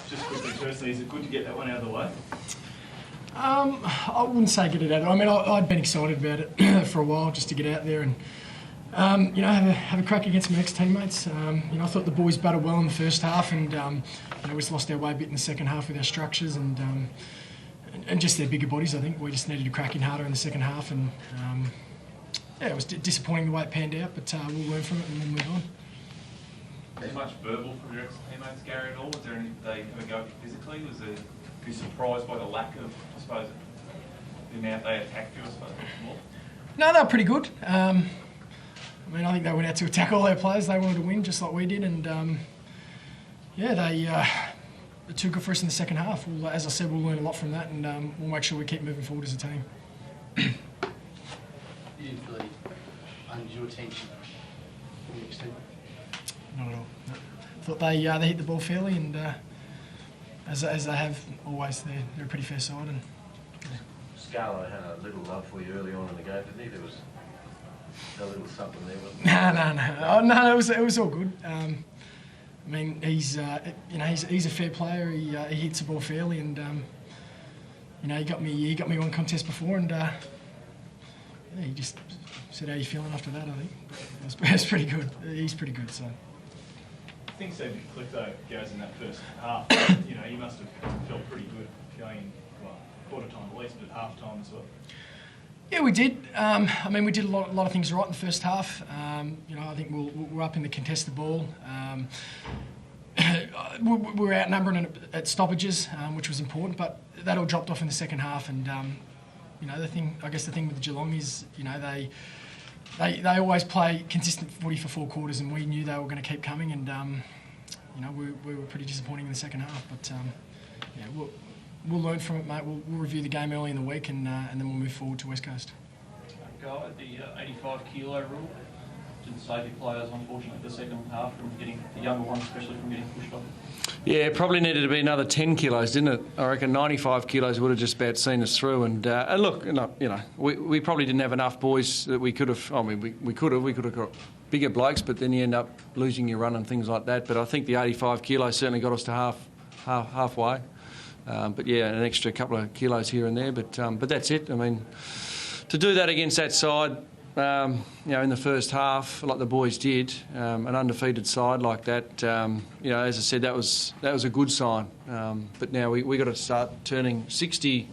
Just quickly, firstly, is it good to get that one out of the way? I wouldn't say get it out. I mean, I'd been excited about it for a while, just to get out there and have a crack against my ex-teammates. I thought the boys battled well in the first half, and we just lost our way a bit in the second half with our structures and just their bigger bodies. I think we just needed to crack in harder in the second half, and it was disappointing the way it panned out, but we'll learn from it and then move on. Was much verbal from your ex-teammates, Gary, at all? Was there any, did they have a go at you physically? Was there, were you surprised by the lack of, I suppose, the amount they attacked you, I suppose, more? No, they were pretty good. I think they went out to attack all their players. They wanted to win just like we did, and they were too good for us in the second half. As I said, we'll learn a lot from that, and we'll make sure we keep moving forward as a team. You didn't feel any undue attention from the extent? Not at all. No. Thought they hit the ball fairly, and as they have always, they're a pretty fair side. And Scarlo had a little love for you early on in the game, didn't he? There was a little something there, wasn't there? No. It was all good. He's a fair player. He hits the ball fairly, and he got me one contest before, and he just said, "How you feeling after that?" I think it was pretty good. He's pretty good, so. Things seemed to click though, guys, in that first half. You must have felt pretty good going in, quarter time at least, but half time as well. Yeah, we did. We did a lot of things right in the first half. I think we're up in the contested ball. We were outnumbering at stoppages, which was important, but that all dropped off in the second half. And the thing with the Geelong is, they always play consistent footy for 4 quarters, and we knew they were going to keep coming, and we were pretty disappointing in the second half. But we'll learn from it, mate. We'll review the game early in the week, and then we'll move forward to West Coast. Guy, the 85 kilo rule didn't save your players, unfortunately, the second half from getting the younger ones, especially from getting pushed off. Yeah, probably needed to be another 10 kilos, didn't it? I reckon 95 kilos would have just about seen us through. And look, we probably didn't have enough boys that we could have. We could have got bigger blokes, but then you end up losing your run and things like that. But I think the 85 kilos certainly got us to halfway. But yeah, an extra couple of kilos here and there. But that's it. To do that against that side, in the first half, like the boys did, an undefeated side like that, as I said, that was a good sign. But now we got to start turning 60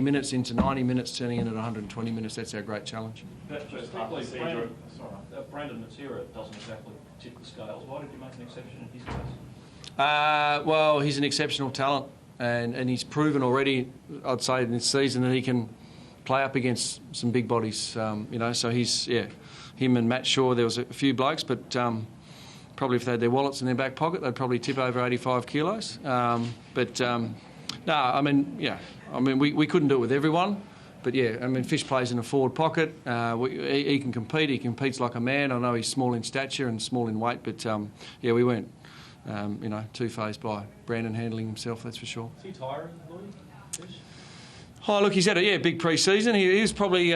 minutes into 90 minutes, turning into 120 minutes. That's our great challenge. Brandon Matsira doesn't exactly tip the scales. Why did you make an exception in his case? Well, he's an exceptional talent, and he's proven already, I'd say, in this season that he can play up against some big bodies, so he's, him and Matt Shaw, there was a few blokes, but probably if they had their wallets in their back pocket, they'd probably tip over 85 kilos. We couldn't do it with everyone, but Fish plays in a forward pocket. He can compete, he competes like a man. I know he's small in stature and small in weight, but we weren't, too phased by Brandon handling himself, that's for sure. Is he tiring, Lloyd? Oh, look, he's had a big pre-season. He was probably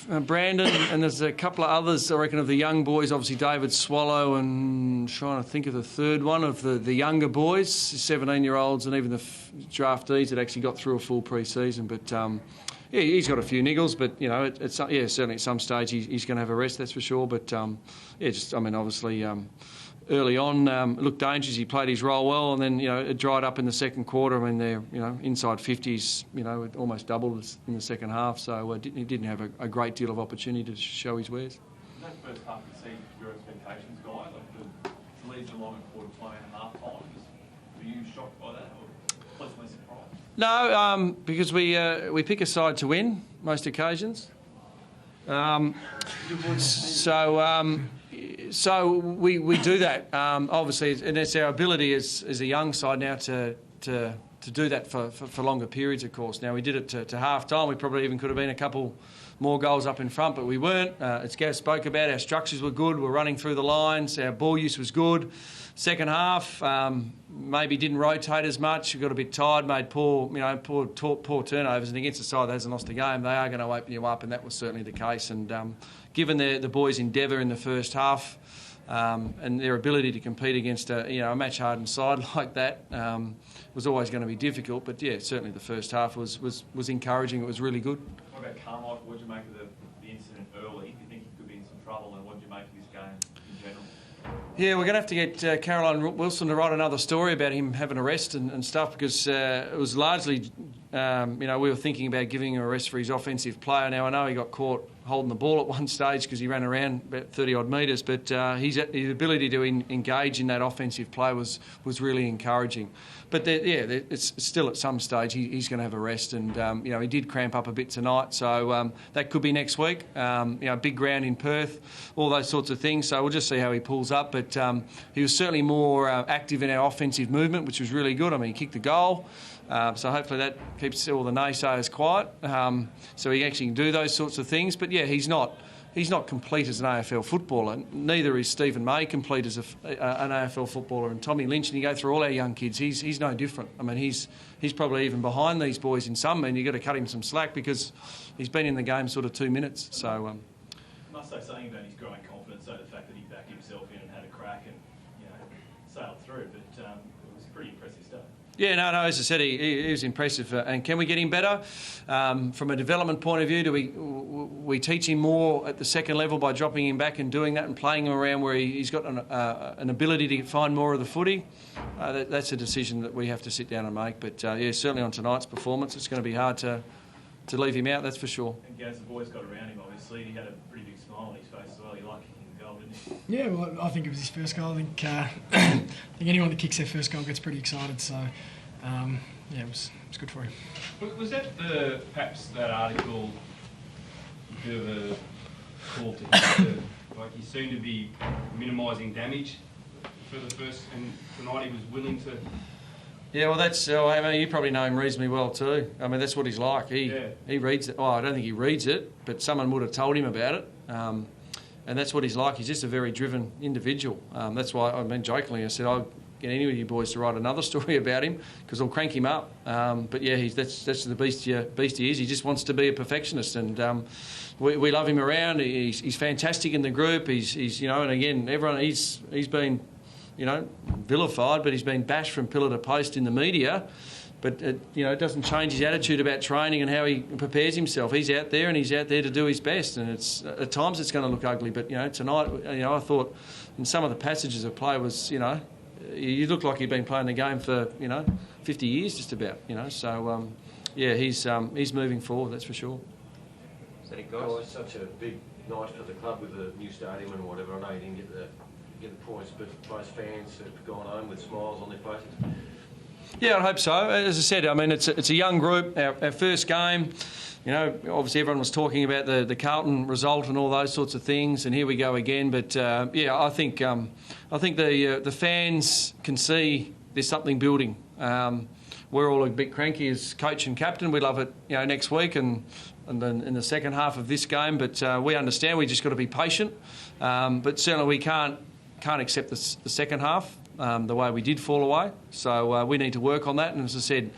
Brandon, and there's a couple of others, I reckon, of the young boys. Obviously, David Swallow, and trying to think of the third one of the younger boys, 17-year-olds, and even the draftees that actually got through a full pre-season. But he's got a few niggles. But certainly at some stage he's going to have a rest, that's for sure. But obviously. Early on, it looked dangerous. He played his role well, and then it dried up in the second quarter. They're inside 50s. It almost doubled in the second half. So he didn't have a great deal of opportunity to show his wares. In that first half, you see your expectations, Guy, like the leads along at quarter time and half time. Were you shocked by that, or pleasantly surprised? No, because we pick a side to win most occasions. So we do that, obviously, and it's our ability as a young side now to do that for longer periods, of course. Now, we did it to half-time. We probably even could have been a couple more goals up in front, but we weren't. As Gav spoke about, our structures were good. We're running through the lines. Our ball use was good. Second half, maybe didn't rotate as much. We got a bit tired, made poor turnovers, and against a side that hasn't lost a game, they are going to open you up, and that was certainly the case. And given the boys' endeavour in the first half, and their ability to compete against a match-hardened side like that was always going to be difficult. But yeah, certainly the first half was encouraging. It was really good. What about Carmichael? What did you make of the incident early? Do you think he could be in some trouble, and what did you make of his game in general? Yeah, we're going to have to get Caroline Wilson to write another story about him having a rest and stuff, because it was largely, we were thinking about giving him a rest for his offensive player. Now, I know he got caught holding the ball at one stage because he ran around about 30-odd metres, but his ability to engage in that offensive play was really encouraging. But it's still at some stage he's going to have a rest, and he did cramp up a bit tonight, so that could be next week. Big ground in Perth, all those sorts of things. So we'll just see how he pulls up. But he was certainly more active in our offensive movement, which was really good. I mean, he kicked the goal. So hopefully that keeps all the naysayers quiet. So he actually can do those sorts of things. But yeah, he's not complete as an AFL footballer. Neither is Stephen May complete as an AFL footballer. And Tommy Lynch, and you go through all our young kids, he's no different. I mean, he's probably even behind these boys in some, and you've got to cut him some slack because he's been in the game sort of 2 minutes. So I must say something about his growing confidence, so the fact that he backed himself in and had a crack and sailed through. But it was pretty impressive stuff. Yeah, no, as I said, he was impressive. And can we get him better? From a development point of view, do we teach him more at the second level by dropping him back and doing that and playing him around where he's got an ability to find more of the footy? That's a decision that we have to sit down and make. But certainly on tonight's performance, it's going to be hard to leave him out, that's for sure. And as the boys got around him, obviously, he had a pretty big smile on his face as well. He liked kicking the goal, didn't he? Yeah, well, I think it was his first goal. I think anyone that kicks their first goal gets pretty excited. So, it was good for him. Was that perhaps that article a bit of a call to him? Like, he seemed to be minimising damage for the first, and tonight he was willing to. Yeah, well, you probably know him reasonably well too. I mean, that's what he's like. He reads it. Oh, I don't think he reads it, but someone would have told him about it. And that's what he's like. He's just a very driven individual. That's why, jokingly, I said, I'll get any of you boys to write another story about him because I'll crank him up. But yeah, that's the beast he is. He just wants to be a perfectionist, and we love him around. He's fantastic in the group. He's and again, everyone he's been vilified, but he's been bashed from pillar to post in the media. But it doesn't change his attitude about training and how he prepares himself. He's out there and he's out there to do his best. And it's at times it's going to look ugly. But tonight, I thought in some of the passages of play was, you look like you've been playing the game for 50 years just about. So he's moving forward. That's for sure. It's such a big night for the club with the new stadium and whatever. I know you didn't get the points, but most fans have gone home with smiles on their faces. Yeah, I hope so. As I said, it's a young group. Our first game, obviously everyone was talking about the Carlton result and all those sorts of things, and here we go again. But I think the fans can see there's something building. We're all a bit cranky as coach and captain. We love it, next week and then in the second half of this game. But we understand we just got to be patient. But certainly we can't accept the second half. The way we did fall away. So we need to work on that. And as I said,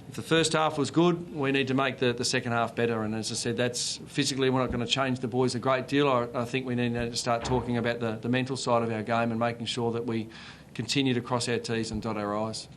if the first half was good, we need to make the second half better. And as I said, that's physically we're not going to change the boys a great deal. I think we need to start talking about the mental side of our game and making sure that we continue to cross our T's and dot our I's.